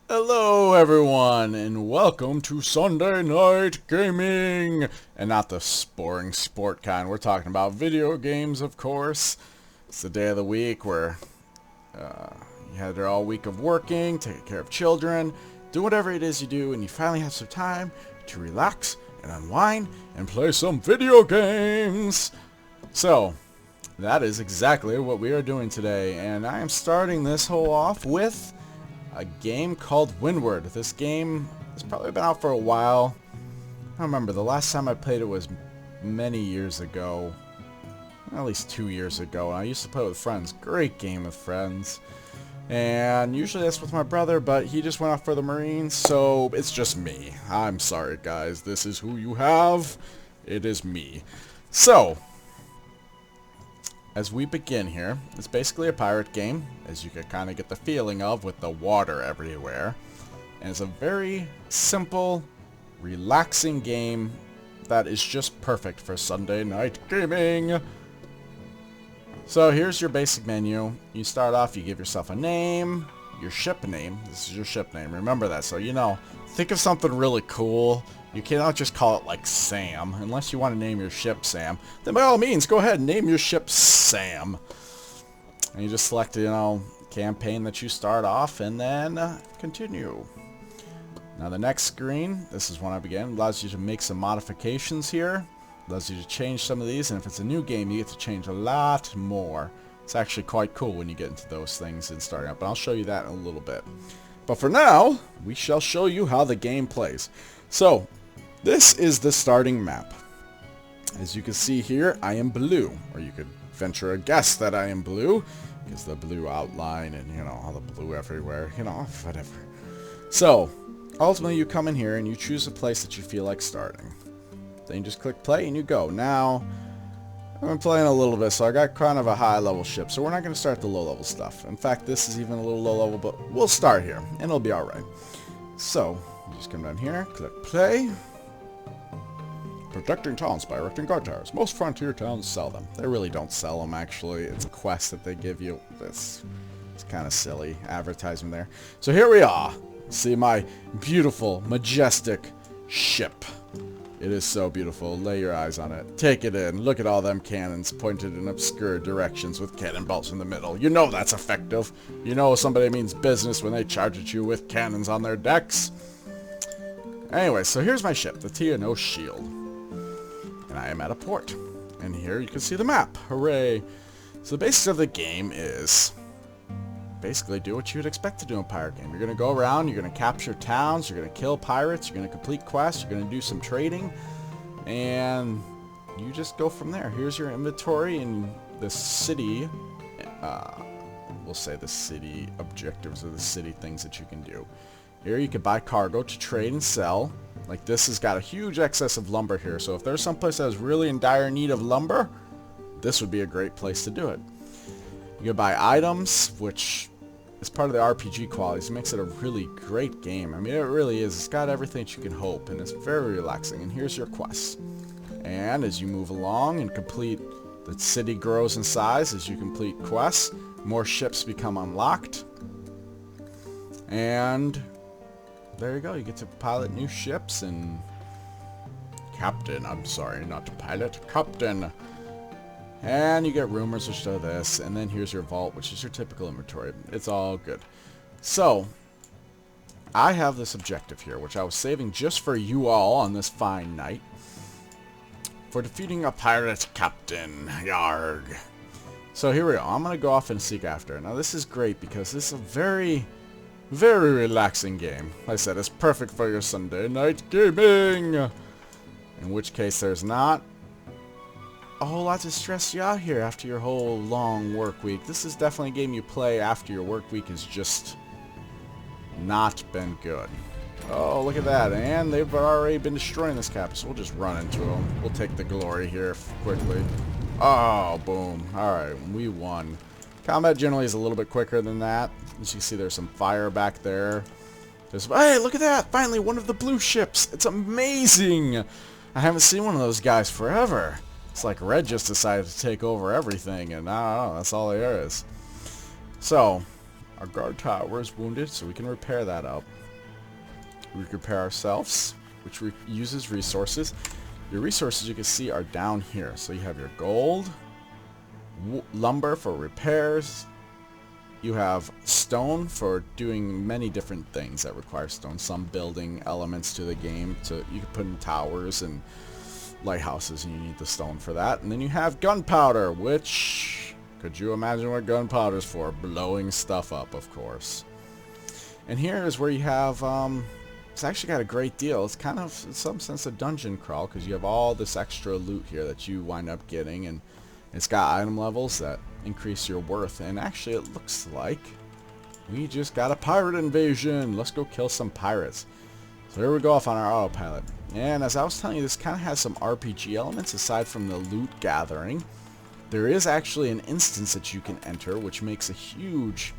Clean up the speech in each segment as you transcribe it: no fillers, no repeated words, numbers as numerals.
Hello everyone, and welcome to Sunday Night Gaming! And not the boring sport kind, we're talking about video games, of course. It's the day of the week where you had all week of working, taking care of children, do whatever it is you do, and you finally have some time to relax and unwind and play some video games! So, that is exactly what we are doing today, and I am starting this whole off with a game called Windward. This game has probably been out for a while. I don't remember. The last time I played it was many years ago. At least 2 years ago. And I used to play with friends. Great game with friends. And usually that's with my brother, but he just went off for the Marines, so it's just me. I'm sorry, guys. This is who you have. It is me. So, as we begin here, it's basically a pirate game, as you can kind of get the feeling of with the water everywhere. And it's a very simple, relaxing game that is just perfect for Sunday night gaming. So here's your basic menu. You start off, you give yourself a name, your ship name. This is your ship name, remember that. So, you know, think of something really cool. You cannot just call it like Sam, unless you want to name your ship Sam. Then by all means, go ahead and name your ship Sam. And you just select, you know, campaign that you start off, and then continue. Now the next screen, this is when I begin, allows you to make some modifications here. Allows you to change some of these, and if it's a new game, you get to change a lot more. It's actually quite cool when you get into those things and starting up, but I'll show you that in a little bit. But for now, we shall show you how the game plays. So, this is the starting map. As you can see here, I am blue. Or you could venture a guess that I am blue, because the blue outline and, you know, all the blue everywhere, you know, whatever. So, ultimately you come in here and you choose a place that you feel like starting. Then you just click play and you go. Now, I've been playing a little bit, so I got kind of a high level ship, so we're not going to start the low level stuff. In fact, this is even a little low level, but we'll start here, and it'll be alright. So, you just come down here, click play. Protecting towns by erecting guard towers. Most frontier towns sell them. They really don't sell them, actually. It's a quest that they give you. It's kind of silly advertisement there. So here we are. See my beautiful, majestic ship. It is so beautiful. Lay your eyes on it. Take it in. Look at all them cannons pointed in obscure directions with cannonballs in the middle. You know that's effective. You know somebody means business when they charge at you with cannons on their decks. Anyway, so here's my ship, the T&O Shield. And I am at a port. And here you can see the map. Hooray! So the basics of the game is basically do what you would expect to do in a pirate game. You're going to go around, you're going to capture towns, you're going to kill pirates, you're going to complete quests, you're going to do some trading, and you just go from there. Here's your inventory and the city, we'll say the city objectives or the city things that you can do. Here you can buy cargo to trade and sell. Like this has got a huge excess of lumber here, so if there's some place that is really in dire need of lumber, this would be a great place to do it. You can buy items, which is part of the RPG qualities. It makes it a really great game. I mean, it really is. It's got everything that you can hope, and it's very relaxing. And here's your quests. And as you move along and complete, the city grows in size as you complete quests. More ships become unlocked. And there you go. You get to pilot new ships and captain. I'm sorry, not to pilot. Captain. And you get rumors which do this, and then here's your vault, which is your typical inventory. It's all good. So, I have this objective here, which I was saving just for you all on this fine night. For defeating a pirate captain. Yarg. So here we go. I'm going to go off and seek after it. Now this is great because this is a very, very relaxing game. Like I said, it's perfect for your Sunday night gaming. In which case there's not a whole lot to stress you out here after your whole long work week. This is definitely a game you play after your work week has just not been good. Oh, look at that. And they've already been destroying this cap, so we'll just run into them. We'll take the glory here quickly. Oh, boom. Alright, we won. Combat generally is a little bit quicker than that. As you can see, there's some fire back there. Hey, look at that! Finally, one of the blue ships! It's amazing! I haven't seen one of those guys forever. It's like Red just decided to take over everything, and I don't know, that's all there is. So, Our guard tower is wounded, so we can repair that up. We can repair ourselves, which uses resources. Your resources, you can see, are down here. So you have your gold, lumber for repairs. You have stone for doing many different things that require stone. Some building elements to the game. You can put in towers and lighthouses, and you need the stone for that. And then you have gunpowder, which... could you imagine what gunpowder is for? Blowing stuff up, of course. And here is where you have... it's actually got a great deal. It's kind of, in some sense, a dungeon crawl, because you have all this extra loot here that you wind up getting, and it's got item levels that increase your worth. And actually, it looks like we just got a pirate invasion. Let's go kill some pirates. So here we go off on our autopilot. And as I was telling you, this kind of has some RPG elements aside from the loot gathering. There is actually an instance that you can enter, which makes a huge...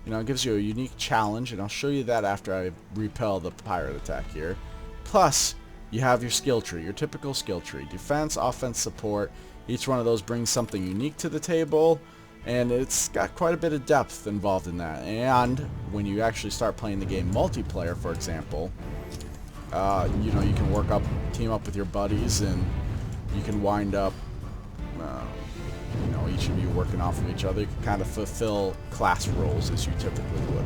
it gives you a unique challenge, and I'll show you that after I repel the pirate attack here. Plus, you have your skill tree, your typical skill tree. Defense, offense, support. Each one of those brings something unique to the table, and it's got quite a bit of depth involved in that. And when you actually start playing the game multiplayer, for example, you can team up with your buddies, and you can wind up... each of you working off of each other. You can kind of fulfill class roles as you typically would.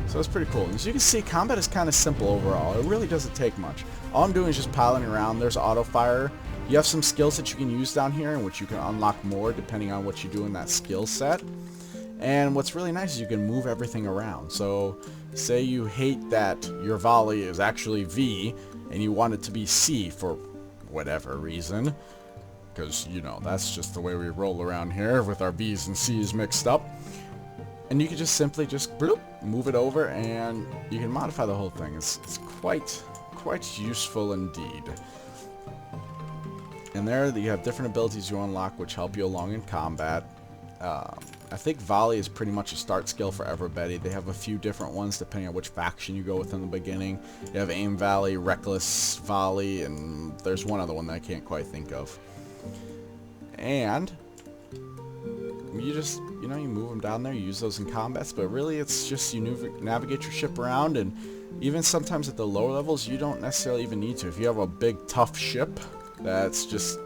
So it's pretty cool. And as you can see, combat is kind of simple overall. It really doesn't take much. All I'm doing is just piloting around. There's auto fire. You have some skills that you can use down here, in which you can unlock more depending on what you do in that skill set. And what's really nice is you can move everything around. So say you hate that your volley is actually V and you want it to be C for whatever reason. Because, that's just the way we roll around here with our B's and C's mixed up. And you can just simply bloop, move it over, and you can modify the whole thing. It's quite useful indeed. And there you have different abilities you unlock which help you along in combat. I think volley is pretty much a start skill for everybody. They have a few different ones depending on which faction you go with in the beginning. You have aim volley, reckless volley, and there's one other one that I can't quite think of. And you just, you move them down there, you use those in combats, but really it's just you navigate your ship around, and even sometimes at the lower levels you don't necessarily even need to. If you have a big tough ship that's just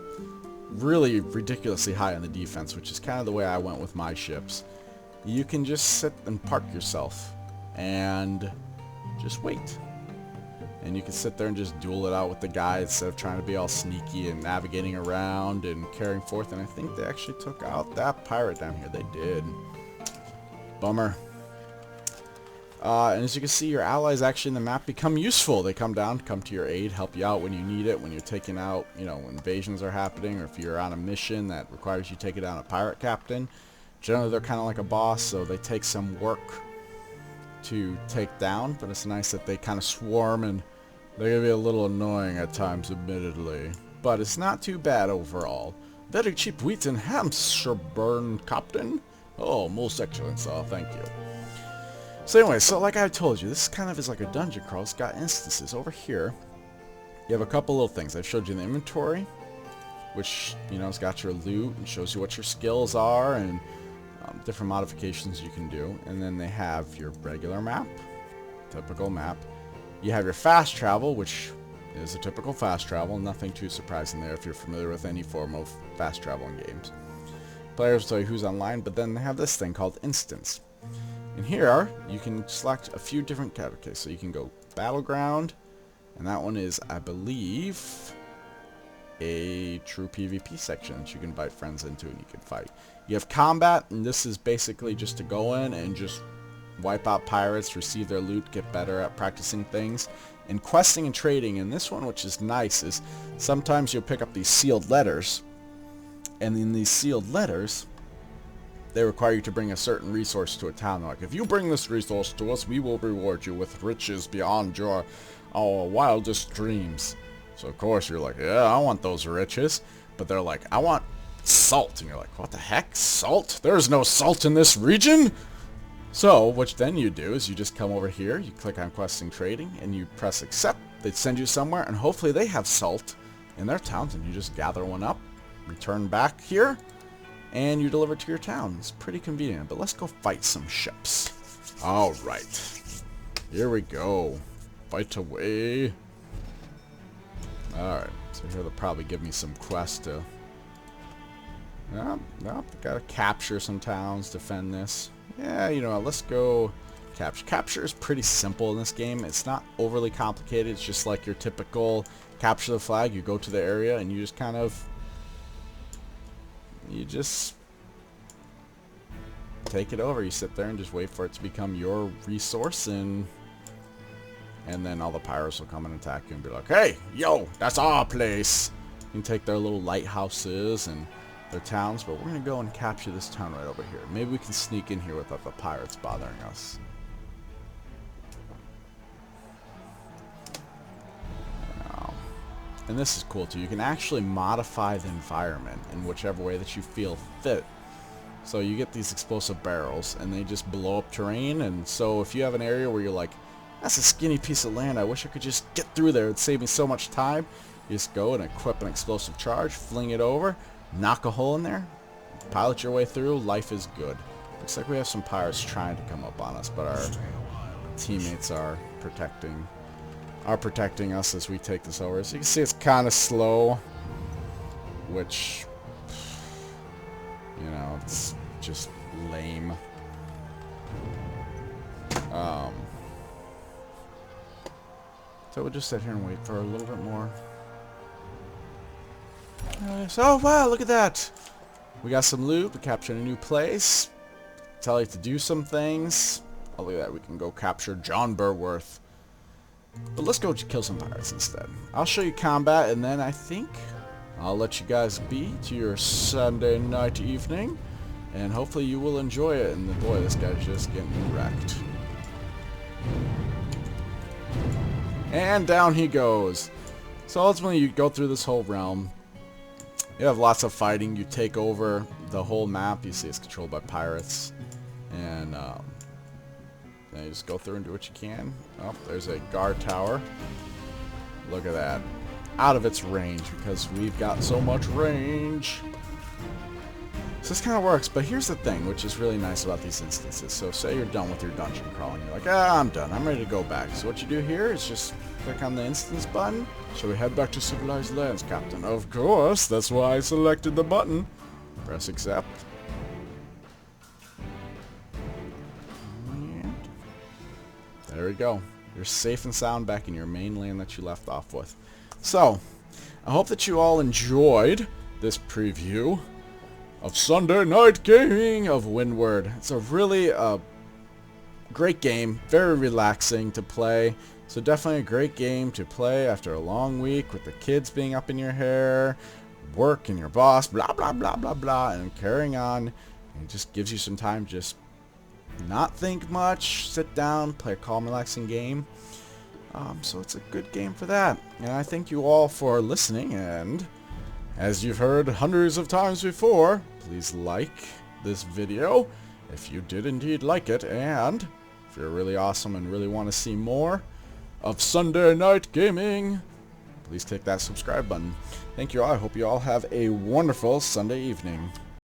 really ridiculously high on the defense, which is kind of the way I went with my ships, you can just sit and park yourself and just wait. And you can sit there and just duel it out with the guy instead of trying to be all sneaky and navigating around and carrying forth. And I think they actually took out that pirate down here. They did. Bummer. And as you can see, your allies actually in the map become useful. They come down, come to your aid, help you out when you need it, when you're taking out, when invasions are happening, or if you're on a mission that requires you taking down a pirate captain. Generally, they're kind of like a boss, so they take some work to take down, but it's nice that they kind of swarm, and they can be a little annoying at times, admittedly. But it's not too bad overall. Very cheap wheat in Hampshire, Captain. Oh, most excellent, sir. Thank you. So anyway, like I told you, this kind of is like a dungeon crawl. It's got instances. Over here, you have a couple little things. I've showed you the inventory, which, it's got your loot and shows you what your skills are and different modifications you can do. And then they have your regular map, typical map. You have your fast travel, which is a typical fast travel. Nothing too surprising there if you're familiar with any form of fast travel in games. Players will tell you who's online, but then they have this thing called instance. And here, you can select a few different categories. So you can go Battleground, and that one is, I believe, a true PvP section that you can invite friends into and you can fight. You have Combat, and this is basically just to go in and just wipe out pirates, receive their loot, get better at practicing things. And questing and trading, and this one, which is nice, is sometimes you'll pick up these sealed letters, and in these sealed letters, they require you to bring a certain resource to a town. Like, if you bring this resource to us, we will reward you with riches beyond our wildest dreams. So of course you're like, yeah, I want those riches. But they're like, I want salt. And you're like, what the heck? Salt? There's no salt in this region! So what then you do is you just come over here, you click on questing trading, and you press accept. They send you somewhere, and hopefully they have salt in their towns, and you just gather one up, return back here, and you deliver it to your town. It's pretty convenient, but let's go fight some ships. Alright. Here we go. Fight away. Alright, so here they'll probably give me some quests to... Nope, gotta capture some towns, defend this. Yeah, you know what, let's go capture. Capture is pretty simple in this game. It's not overly complicated. It's just like your typical capture the flag. You go to the area and you just kind of... You just... take it over. You sit there and just wait for it to become your resource, and then all the pirates will come and attack you and be like, hey, yo, that's our place. You can take their little lighthouses and their towns, but we're going to go and capture this town right over here. Maybe we can sneak in here without the pirates bothering us. And this is cool too. You can actually modify the environment in whichever way that you feel fit. So you get these explosive barrels and they just blow up terrain, and so if you have an area where you're like, that's a skinny piece of land, I wish I could just get through there, it'd save me so much time, you just go and equip an explosive charge, fling it over, knock a hole in there, pilot your way through, life is good. Looks like we have some pirates trying to come up on us, but our teammates are protecting us as we take this over. So you can see it's kind of slow, which, you know, it's just lame. So we'll just sit here and wait for a little bit more. Oh wow, look at that! We got some loot, we captured a new place. Tell you to do some things. Oh, look at that, we can go capture John Burworth. But let's go kill some pirates instead. I'll show you combat, and then I think I'll let you guys be to your Sunday night evening, and hopefully you will enjoy it. And boy, this guy's just getting wrecked. And down he goes. So ultimately you go through this whole realm. You have lots of fighting. You take over the whole map. You see it's controlled by pirates. And then you just go through and do what you can. Oh, there's a guard tower. Look at that. Out of its range because we've got so much range. So this kind of works, but here's the thing, which is really nice about these instances. So say you're done with your dungeon crawling. You're like, I'm done. I'm ready to go back. So what you do here is just click on the instance button. So we head back to civilized lands, Captain. Of course, that's why I selected the button. Press accept. And there we go. You're safe and sound back in your main land that you left off with. So, I hope that you all enjoyed this preview of Sunday Night Gaming of Windward. It's a really great game, very relaxing to play. So definitely a great game to play after a long week with the kids being up in your hair, work and your boss, blah, blah, blah, blah, blah, and carrying on. And it just gives you some time to just not think much, sit down, play a calm, relaxing game. So it's a good game for that. And I thank you all for listening, and as you've heard hundreds of times before, please like this video if you did indeed like it, and if you're really awesome and really want to see more of Sunday Night Gaming, please click that subscribe button. Thank you all. I hope you all have a wonderful Sunday evening.